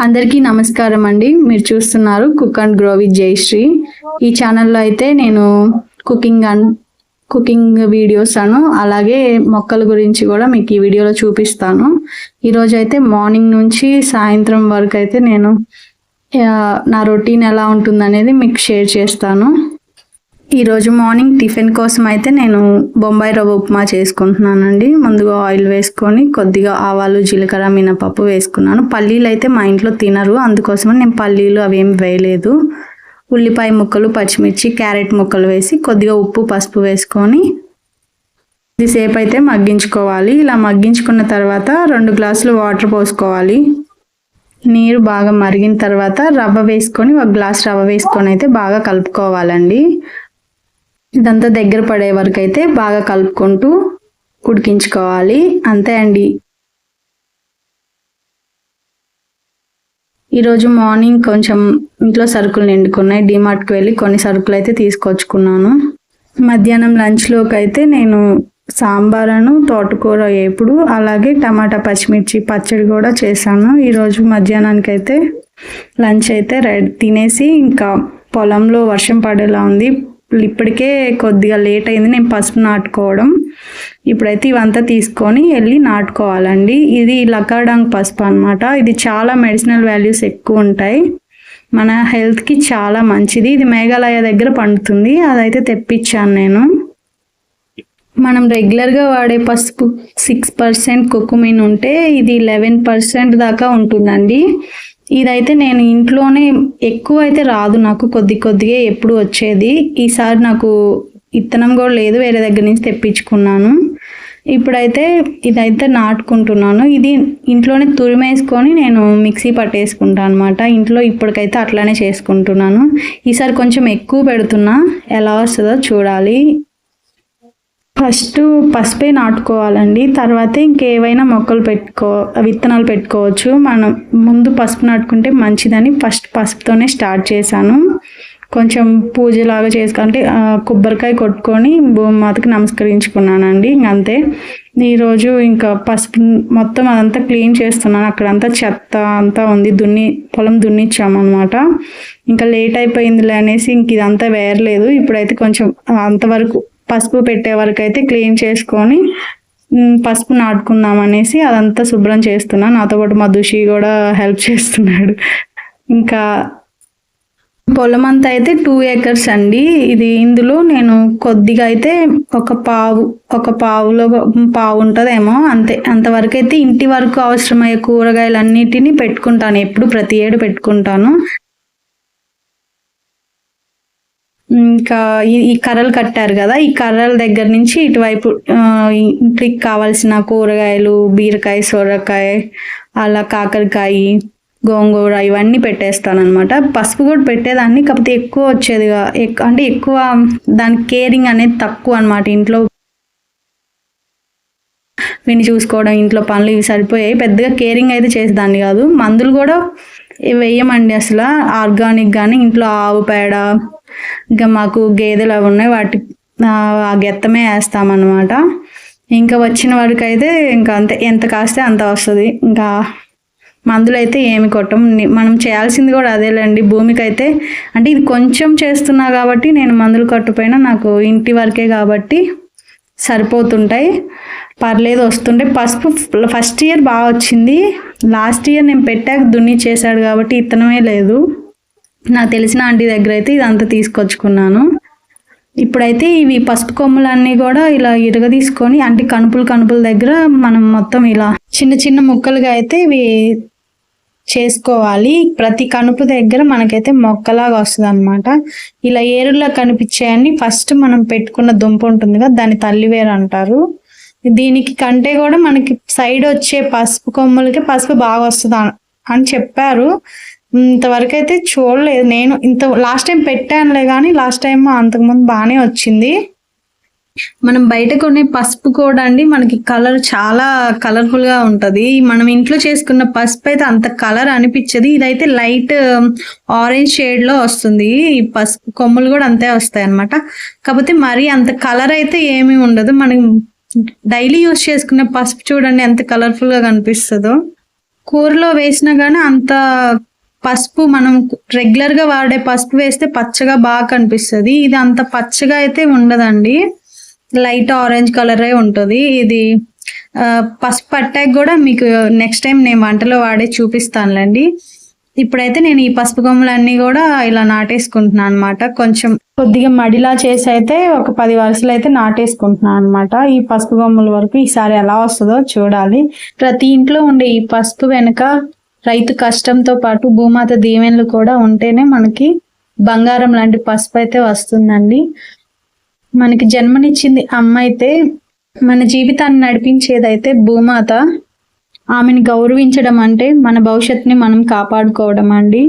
అందరికీ నమస్కారం అండి. మీరు చూస్తున్నారు cook and grow with Jayashree. ఈ ఛానల్లో అయితే నేను కుకింగ్ వీడియోస్ అలాగే మొక్కల గురించి కూడా మీకు ఈ వీడియోలో చూపిస్తాను. ఈరోజు అయితే మార్నింగ్ నుంచి సాయంత్రం వరకు అయితే నేను నా రొటీన్ ఎలా ఉంటుందనేది మీకు షేర్ చేస్తాను. ఈరోజు మార్నింగ్ టిఫిన్ కోసం అయితే నేను బొంబాయి రవ్వ ఉప్మా చేసుకుంటున్నానండి. ముందుగా ఆయిల్ వేసుకొని కొద్దిగా ఆవాలు, జీలకర్ర, మినపప్పు వేసుకున్నాను. పల్లీలు అయితే మా ఇంట్లో తినరు, అందుకోసమని నేను పల్లీలు అవేం వేయలేదు. ఉల్లిపాయ ముక్కలు, పచ్చిమిర్చి, క్యారెట్ ముక్కలు వేసి కొద్దిగా ఉప్పు, పసుపు వేసుకొని కొద్దిసేపు అయితే మగ్గించుకోవాలి. ఇలా మగ్గించుకున్న తర్వాత 2 గ్లాసులు వాటర్ పోసుకోవాలి. నీరు బాగా మరిగిన తర్వాత రవ్వ వేసుకొని 1 గ్లాస్ రవ్వ వేసుకొని అయితే బాగా కలుపుకోవాలండి. ఇదంతా దగ్గర పడే వరకు అయితే బాగా కలుపుకుంటూ ఉడికించుకోవాలి. అంతే అండి. ఈరోజు మార్నింగ్ కొంచెం ఇంట్లో సరుకులు నిండుకున్నాయి. డిమార్ట్కి వెళ్ళి కొన్ని సరుకులు అయితే తీసుకొచ్చుకున్నాను. మధ్యాహ్నం లంచ్లోకి అయితే నేను సాంబారును, తోటకూర వేపుడు, అలాగే టమాటా పచ్చిమిర్చి పచ్చడి కూడా చేశాను. ఈరోజు మధ్యాహ్నానికి అయితే లంచ్ అయితే తినేసి ఇంకా పొలంలో వర్షం పడేలా ఉంది. ఇప్పటికే కొద్దిగా లేట్ అయింది నేను పసుపు నాటుకోవడం. ఇప్పుడైతే ఇవంతా తీసుకొని వెళ్ళి నాటుకోవాలండి. ఇది లకాడాంగ్ పసుపు అనమాట. ఇది చాలా మెడిసినల్ వాల్యూస్ ఎక్కువ ఉంటాయి, మన హెల్త్కి చాలా మంచిది. ఇది మేఘాలయ దగ్గర పండుతుంది, అదైతే తెప్పించాను నేను. మనం రెగ్యులర్గా వాడే పసుపు 6% కుకుమిన్ ఉంటే ఇది 11% దాకా ఉంటుందండి. ఇదైతే నేను ఇంట్లోనే ఎక్కువ అయితే రాదు, నాకు కొద్దిగా ఎప్పుడు వచ్చేది. ఈసారి నాకు ఇత్తనం కూడా లేదు, వేరే దగ్గర నుంచి తెప్పించుకున్నాను. ఇప్పుడైతే ఇదైతే నాటుకుంటున్నాను. ఇది ఇంట్లోనే తురిమేసుకొని నేను మిక్సీ పట్టేసుకుంటాను అనమాట. ఇంట్లో ఇప్పటికైతే అట్లానే చేసుకుంటున్నాను. ఈసారి కొంచెం ఎక్కువ పెడుతున్నా, ఎలా వస్తుందో చూడాలి. ఫస్ట్ పసుపే నాటుకోవాలండి, తర్వాత ఇంకేవైనా మొక్కలు విత్తనాలు పెట్టుకోవచ్చు. మనం ముందు పసుపు నాటుకుంటే మంచిదని ఫస్ట్ పసుపుతోనే స్టార్ట్ చేశాను. కొంచెం పూజలాగా చేసుకుంటే కొబ్బరికాయ కొట్టుకొని భూమాతకి నమస్కరించుకున్నానండి. ఇంకంతే. ఈరోజు ఇంకా పసుపు మొత్తం అదంతా క్లీన్ చేస్తున్నాను. అక్కడంతా చెత్త అంతా ఉంది, పొలం దున్నిచ్చామన్నమాట. ఇంకా లేట్ అయిపోయిందిలే అనేసి ఇంక ఇదంతా వేరలేదు. ఇప్పుడైతే కొంచెం అంతవరకు పసుపు పెట్టే వరకు అయితే క్లీన్ చేసుకొని పసుపు నాటుకుందాం అనేసి అదంతా శుభ్రం చేస్తున్నాను. నాతో పాటు మా దుషి కూడా హెల్ప్ చేస్తున్నాడు. ఇంకా పొలం అంతా అయితే 2 acres అండి. ఇందులో నేను కొద్దిగా అయితే ఒక పావులో పావు ఉంటుందేమో, అంతవరకు అయితే ఇంటి వరకు అవసరమయ్యే కూరగాయలన్నిటినీ పెట్టుకుంటాను. ఎప్పుడు ప్రతి ఏడు పెట్టుకుంటాను. ఇంకా ఈ కర్రలు కట్టారు కదా, ఈ కర్రల దగ్గర నుంచి ఇటువైపు ఇంటికి కావాల్సిన కూరగాయలు, బీరకాయ, సొరకాయ, అలా కాకరకాయ, గోంగూర ఇవన్నీ పెట్టేస్తాను అనమాట. పసుపు కూడా పెట్టేదాన్ని, కాకపోతే ఎక్కువ వచ్చేదిగా, అంటే ఎక్కువ దానికి కేరింగ్ అనేది తక్కువ అనమాట. ఇంట్లో వీడిని చూసుకోవడం, ఇంట్లో పనులు ఇవి సరిపోయాయి. పెద్దగా కేరింగ్ అయితే చేసేదాన్ని కాదు. మందులు కూడా వేయమండి అసలు. ఆర్గానిక్ కానీ ఇంట్లో ఆవు పేడ, ఇంకా మాకు గేదెలు అవి ఉన్నాయి, వాటి ఆ గెత్తమే వేస్తామన్నమాట. ఇంకా వచ్చిన వాడికి అయితే ఇంకా అంతే, ఎంత కాస్తే అంత వస్తుంది. ఇంకా మందులు అయితే ఏమి కొట్టం. మనం చేయాల్సింది కూడా అదేలేండి. భూమికి అయితే అంటే ఇది కొంచెం చేస్తున్నా కాబట్టి నేను మందులు కొట్టపోయినా నాకు ఇంటి వరకే కాబట్టి సరిపోతుంటాయి, పర్లేదు, వస్తుంటే. పసుపు ఫస్ట్ ఇయర్ బాగా వచ్చింది. లాస్ట్ ఇయర్ నేను పెట్టాక దున్ని చేశాడు కాబట్టి ఇత్తనమే లేదు. నాకు తెలిసిన ఆంటీ దగ్గర అయితే ఇదంతా తీసుకొచ్చుకున్నాను. ఇప్పుడైతే ఇవి పసుపు కొమ్ములన్నీ కూడా ఇలా తీసుకొని అంటే కణుపుల దగ్గర మనం మొత్తం ఇలా చిన్న చిన్న ముక్కలుగా అయితే ఇవి చేసుకోవాలి. ప్రతి కణుపు దగ్గర మనకైతే మొక్కలాగా వస్తుంది అనమాట. ఇలా ఏరులా కనిపించాయని ఫస్ట్ మనం పెట్టుకున్న దుంప ఉంటుంది కదా, దాన్ని తల్లివేరు అంటారు. దీనికి కంటే కూడా మనకి సైడ్ వచ్చే పసుపు కొమ్ములకి పసుపు బాగా వస్తుంది అని చెప్పారు. ఇంతవరకు అయితే చూడలేదు నేను. లాస్ట్ టైం పెట్టానులే కానీ లాస్ట్ టైం అంతకుముందు బాగానే వచ్చింది. మనం బయట కొనే పసుపు కూడా అండి మనకి కలర్ చాలా కలర్ఫుల్గా ఉంటుంది. మనం ఇంట్లో చేసుకున్న పసుపు అయితే అంత కలర్ అనిపించదు. ఇదైతే లైట్ ఆరెంజ్ షేడ్లో వస్తుంది. ఈ పసుపు కొమ్ములు కూడా అంతే వస్తాయి అన్నమాట. కాకపోతే మరీ అంత కలర్ అయితే ఏమీ ఉండదు. మనం డైలీ యూజ్ చేసుకునే పసుపు చూడండి ఎంత కలర్ఫుల్గా కనిపిస్తుందో. కూరలో వేసినా కానీ అంత పసుపు మనం రెగ్యులర్గా వాడే పసుపు వేస్తే పచ్చగా బాగా కనిపిస్తుంది. ఇది అంత పచ్చగా అయితే ఉండదండి, లైట్ ఆరెంజ్ కలరే ఉంటుంది. ఇది పసుపు పట్టాక కూడా మీకు నెక్స్ట్ టైం నేను వంటలో వాడే చూపిస్తానులేండి. ఇప్పుడైతే నేను ఈ పసుపు కొమ్ములన్నీ కూడా ఇలా నాటేసుకుంటున్నాను అనమాట. కొంచెం కొద్దిగా మడిలా చేసి అయితే ఒక 10 వరుసలు అయితే నాటేసుకుంటున్నాను అనమాట. ఈ పసుపు కొమ్ముల వరకు ఈసారి ఎలా వస్తుందో చూడాలి. ప్రతి ఇంట్లో ఉండే ఈ పసుపు వెనుక రైతు కష్టంతో పాటు భూమాత దీవెనలు కూడా ఉంటేనే మనకి బంగారం లాంటి పసుపు అయితే వస్తుందండి. మనకి జన్మనిచ్చింది అమ్మ అయితే మన జీవితాన్ని నడిపించేదైతే భూమాత. ఆమెను గౌరవించడం అంటే మన భవిష్యత్తుని మనం కాపాడుకోవడం అండి.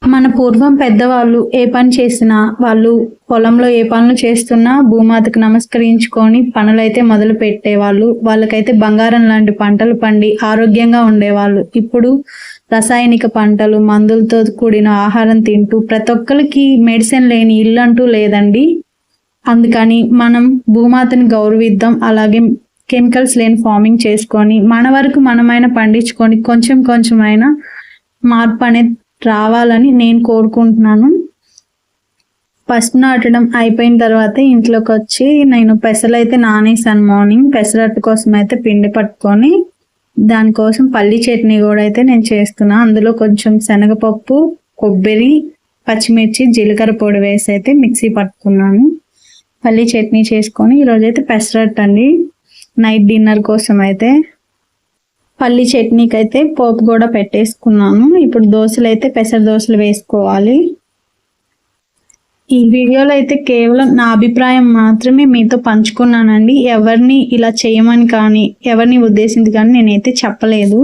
మన పూర్వం పెద్దవాళ్ళు ఏ పని చేసినా, వాళ్ళు పొలంలో ఏ పనులు చేస్తున్నా భూమాతకు నమస్కరించుకొని పనులైతే మొదలు పెట్టేవాళ్ళు. వాళ్ళకైతే బంగారం లాంటి పంటలు పండి ఆరోగ్యంగా ఉండేవాళ్ళు. ఇప్పుడు రసాయనిక పంటలు, మందులతో కూడిన ఆహారం తింటూ ప్రతి ఒక్కరికి మెడిసిన్ లేని ఇల్లు అంటూ లేదండి. అందుకని మనం భూమాతని గౌరవిద్దాం. అలాగే కెమికల్స్ లేని ఫార్మింగ్ చేసుకొని మన వరకు మనమైనా పండించుకొని కొంచెం కొంచెమైనా మార్పు అనేది రావాలని నేను కోరుకుంటున్నాను. పసుపు నాటడం అయిపోయిన తర్వాత ఇంట్లోకి వచ్చి నేను పెసలు అయితే నానేసాను. మార్నింగ్ పెసరట్టు కోసం అయితే పిండి పట్టుకొని దానికోసం పల్లి చట్నీ కూడా అయితే నేను చేస్తున్నా. అందులో కొంచెం శనగపప్పు, కొబ్బరి, పచ్చిమిర్చి, జీలకర్ర పొడి వేసి అయితే మిక్సీ పట్టుకున్నాను. పల్లి చట్నీ చేసుకొని ఈరోజైతే పెసరట్టు అండి నైట్ డిన్నర్ కోసం అయితే. పల్లి చట్నీకి అయితే పోపు కూడా పెట్టేసుకున్నాను. ఇప్పుడు దోశలు అయితే పెసర దోశలు వేసుకోవాలి. ఈ వీడియోలో అయితే కేవలం నా అభిప్రాయం మాత్రమే మీతో పంచుకున్నానండి. ఎవరిని ఇలా చేయమని కానీ ఎవరిని ఉద్దేశించి కానీ నేనైతే చెప్పలేదు.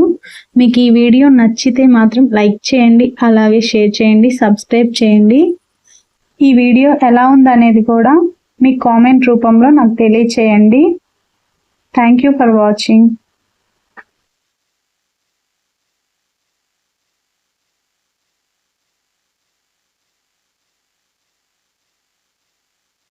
మీకు ఈ వీడియో నచ్చితే మాత్రం లైక్ చేయండి, అలాగే షేర్ చేయండి, సబ్స్క్రైబ్ చేయండి. ఈ వీడియో ఎలా ఉందనేది కూడా మీ కామెంట్ రూపంలో నాకు తెలియచేయండి. Thank you for watching.